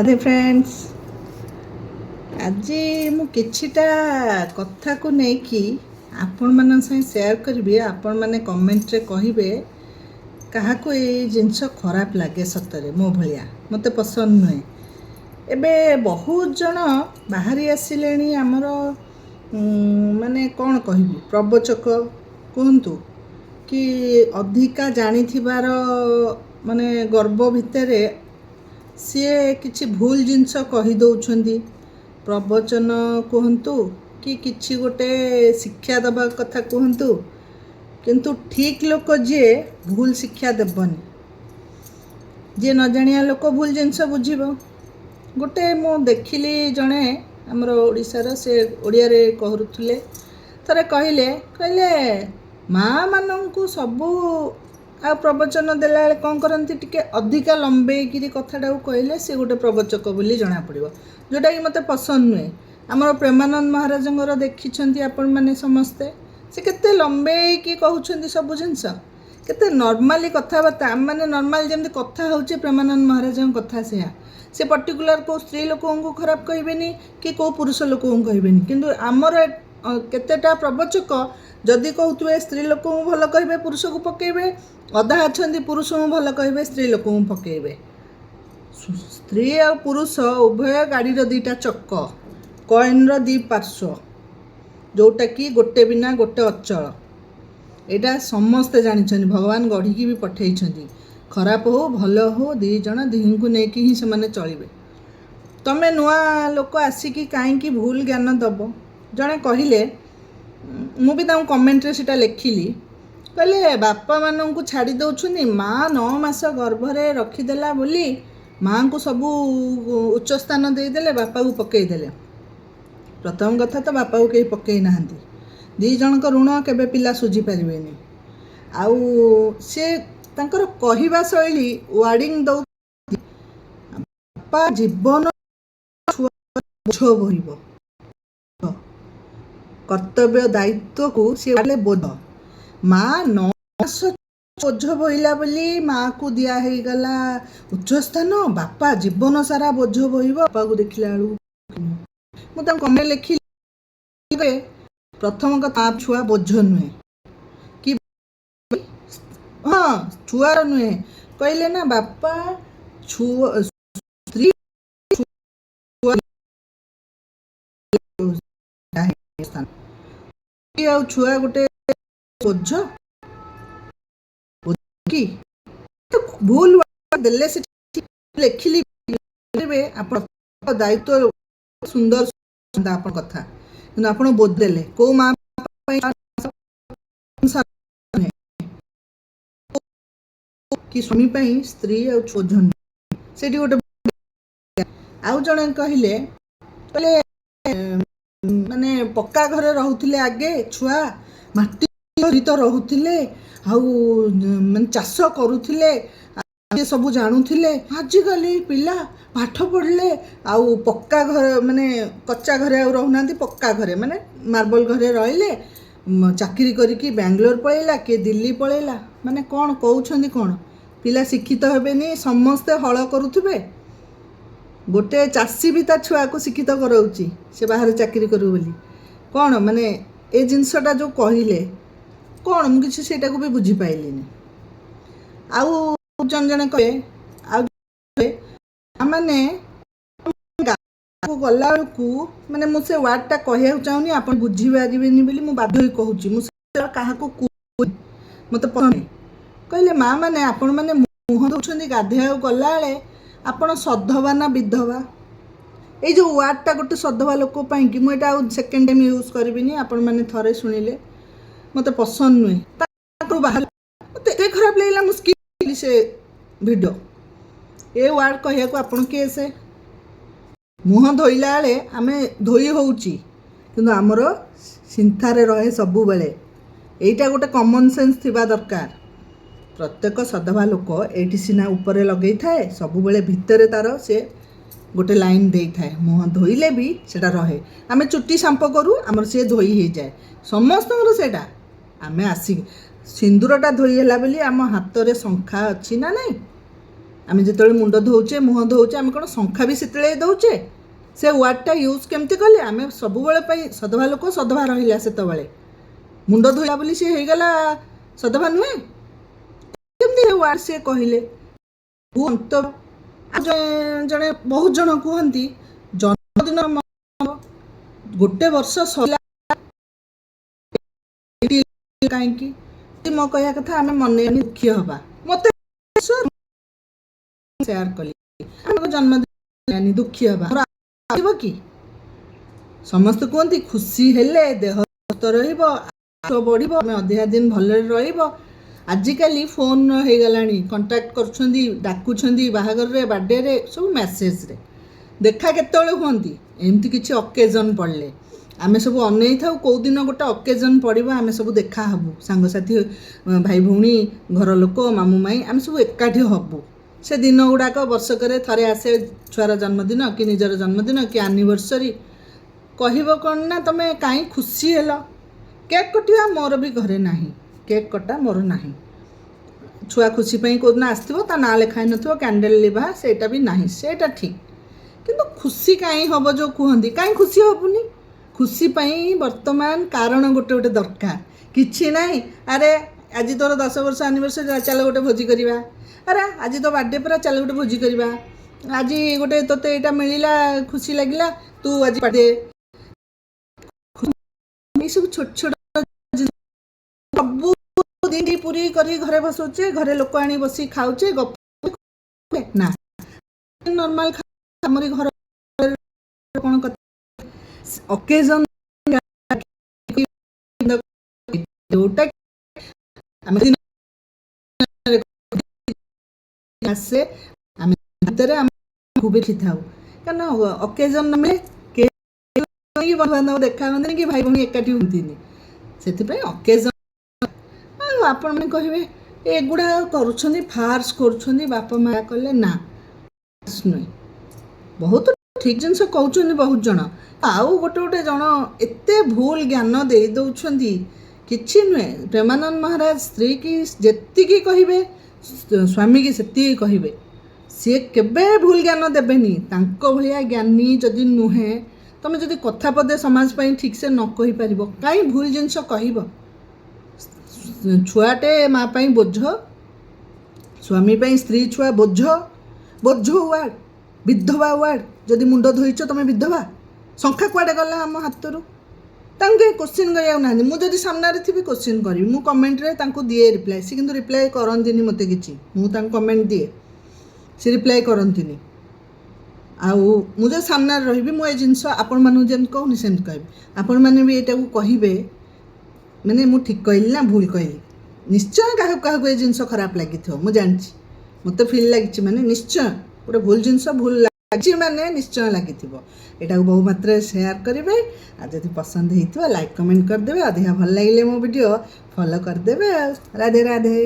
अरे फ्रेंड्स आज मु किछिटा कथा को लेकि आपण मन से शेयर करी। आपण मैंने कमेंट रे कहिबे कहा को ये जिनस खराब लगे सतरे मो भलिया मते पसंद नुहे। एबे बहुत जन बाहरी आसिले आमर माने कौन कहबी प्रवचक कहतु कि अधिका जानी माने गर्व भितर सीए किछि भूल जिनस कही दौरान प्रवचन कहतु कि किछि गोटे शिक्षा दबा कथा कहतु किंतु ठीक लोक जे भूल शिक्षा देवनी जे न जानिया लोक भूल जिनस बुझीब। गोटे मु देखिली जड़े आमर ओडिशार से ओडिया रे कहरुथुले थरे कहले कहले माँ मानू सबू आ प्रवचन देला कौन करती टिके अधिका लंबेकरी कथाटा कहले सी गोटे प्रवचक बोली जना पड़ो जोटा कि मत पसंद नुहे। आमर प्रेमानंद महाराज देखी आपण मैंने समस्ते से केते लंबेकी कहउछंती सब जिनस केते नॉर्मली कथबार्ता आम मैंने नॉर्मल जमी कथा होचे प्रेमानंद महाराज कथा से पर्टिकुलर को स्त्री लोक को खराब कहबेनी कि को पुरुष लोक को कहबेनी किंतु आमर केतेटा प्रवचक जदि कहते स्त्री लोक को भल कहे पुरुष को पकेबे अधा अच्छा पुरुष को भल कहे स्त्री लोक को पकेबे। स्त्री और पुरुष उभय गाड़ी दीटा चक्क कॉइन दी पार्श्व जोटा कि गोटे बिना गोटे अचल एटा समस्ते जानी भगवान गढ़ी भी पठे खराब हो भल हो दी जन दी को लेकिन ही से चलिए। तमें नुआ लोक आसिकी कहीं भूल ज्ञान दब जड़े कहले मु भी कमेंट रे सीटा लिखिली कहले बापा मान को छाड़ी दौरान माँ 9 मास गर्भरे रखीदेला बोली माँ को सबू उच्च स्थान देदेले बापा को पकईदे। प्रथम कथा तो बापा को कहीं पकई ना दी जन ऋण केबे पिला सुझी पारे आउ से तांकर कहिबा शैली वार्डिंग दौ बापा जीवन बोझ बोहिब कर्तव्य दायित्व को सी बोझ माँ 9 मास बोझ बोहिला बोली माँ को दिया है गला उच्च स्थान बापा जीवन सारा बोझ बोहिब बापा को देखला मुझे कमे लिखी प्रथम कथा छुआ बोझ नुहे कि हाँ छुआर नुहे कहले ना बापा छुआ स्त्री छुआ गोटे बोझ कि भूल देले से लिखिली आप दायित्व सुंदर आप कथा कि आप बोझ देले को माँ कि स्वामी स्त्री और बोझ से गोटे आउ जड़े कहले माने पक्का घरे रहूथिले आगे छुआ माटी तो रहूथिले आउ चाष करूथिले ये सब जानूथिले। आजिकल पिला पाठ पढ़ले आउ पक्का घर माने कच्चा घरे आउ रहना पक्का घरे माने मार्बल घरे रहिले चाकरी करिकी बेंगलोर पळेला के दिल्ली पळेला माने कौन कहउछंदी कौन पिला शिक्षित हेबेनी समस्ते हल करुथिबे। गोटे चाषी भी ता छुआ को शिक्षित कराऊँगी से बाहर चाकरी करू बोली कौन माने ए जिनसटा जो कहले कौन मुझे सेटा को भी बुझी पाइलिनी। आउ जन जन कहे आने गला को माने मुझे वार्डटा कहूँ चाहूनी आप बुझी पारे बोली मुझे बाध्य कहूँ क्या मत पसंद कहले माँ मैंने आपण मैंने मुह दौरान गाधे गला आपण सधवा ना विधवा ये जो वार्डटा गोटे सधवा लोक कि मुझे सेकेंड टाइम यूज करी आपण मैंने थरे शुणिले मत पसंद नुहे बाहर मत खराब लगे मुझे से वीडियो ए वार्ड कहया को आपण किए से मुह धोइला बेले आम धोई होउची किंतु आमर सिंथारे रहे सबु बेले एटा गोटे कॉमन सेंस थिबा दरकार। प्रत्येक सधवा लोक एटी सीना उपरे लगे थाए सबु बेले भितर तार से गोटे लाइन दे थाए मुह धोइले भी सेटा रहे आमे चुट्टी सांप करू आमर से धोई हो जाए समस्त सेटा आमे आसी सिंदूरटा धोई है बोली आम हाथ में शंखा अच्छी ना नहीं आमे जेतेबेले मुंड धोचे मुह धोचे आमे कौन शंखा भी सेतेबेले दौचे से वर्डटा यूज केमती कले आमे सबुबेले सधवा लोक सधवा रहिला सेतेबेले मुंड धोला बोली से हेगला सधवा नुहे केमती वर्ड से कहले अंत जड़े बहुत जन कहती जन्मदिन गोटे वर्ष सर कहीं मो कह कथा आम मन दुखी हवा मत शेयर कली जन्मदिन दुखी हवा कि समस्त कहते खुशी हेले देह सुस्थ बढ़ अधिका दिन भले रजिकाली फोन हो गला कंटाक्ट कर डाकुंट बाहागर बर्थडे सब मेसेज रे देखा केतले कहती एमती किसी अकेजन पड़े आमे सब अनै था कौ दिन गोटे अकेजन पड़ो आम सब देखा हबू सांगसाथी भाई भौणी घर लोक मामू माई आम सब एकाठी हबू से दिन गुड़ाक वर्षक थे आसे छुआर जन्मदिन कि निजर जन्मदिन कि एनिवर्सरी कह कौन ना तुम कहीं खुशी हेल केक कटा मोर भी घरे ना केक कटा मोर ना छुआ खुशी कौन आसो ता ना लिखाई न कैंडल लिभा सेटा भी ना सेटा ठीक किंतु खुशी कहीं हम जो कहती कहीं खुशी हेबुनी खुशी वर्तमान कारण गोटे गोटे दरकार किछि नहीं अरे आज तोर 10 वर्ष एनिवर्सरी चल गोटे भोजी करवा अरे आज तो बर्थडे पर चल गोटे भोजी करवा आज गोटे तोते यहाँ मिलला खुशी लगिला तू आज बर्थडे सब छोट छोट सब दिन पूरी करी घरे बसुचे घरे लोक आनी बसी खाऊचे गप ना नॉर्मल हमरी घर कौन ओकेजन जोटा आसे आम भितर खुबी था कारण ओकेजन में बंधुबांधव देखा हमें कि भाई भाई एकाठी हमें से ओकेजन आपण मैंने कहे एगुड़ा कर फार्स कर बापा माँ कले ना नुहे बहुत ठीक जिनस कहते बहुत जन आउ गोटे गोटे जन एत भूल ज्ञान दे दौरान कि नुहे प्रेमानंद महाराज स्त्री की जी कहे स्वामी की से कहे सी केबे भूल ज्ञान देवेनि भाया ज्ञानी जदि नुहे तुम जदि कथा पदे समाज पाई ठीक से न कही पार कहीं भूल जिनस कह छुआटे माँ पाई बोझ स्वामी पाई स्त्री छुआ बोझ बोझ वार्ड विधवा वार्ड जदि मुंड धोईच तुम विधवा शंखा कुआडे गला आम हाथ क्वेश्चन करा मुझे सामने थी क्वेश्चन करी मु कमेंट रे दिए रिप्लाई सी किंतु रिप्लाई करती मत कि मुझे कमेंट दिए सी रिप्लाई करती आउ मुझे सामने रही मुझे जिनस आपण मानू जेन कहूनी सेम कह आपण मैंने भी यहाँ कहे मैंने मु ठीक कहली ना भूल कहली निश्चय क्या ये जिनस खराब लगी मुझे जानी मत फिल लगी मैंने निश्चय गोटे भूल जिनस भूल लगी मैंने निश्चय लगी यहाँ बहु मात्रा शेयर करेंगे आ जब पसंद होता लाइक कमेंट करदे अधिका भल लगे मो वीडियो फॉलो करदे राधे राधे।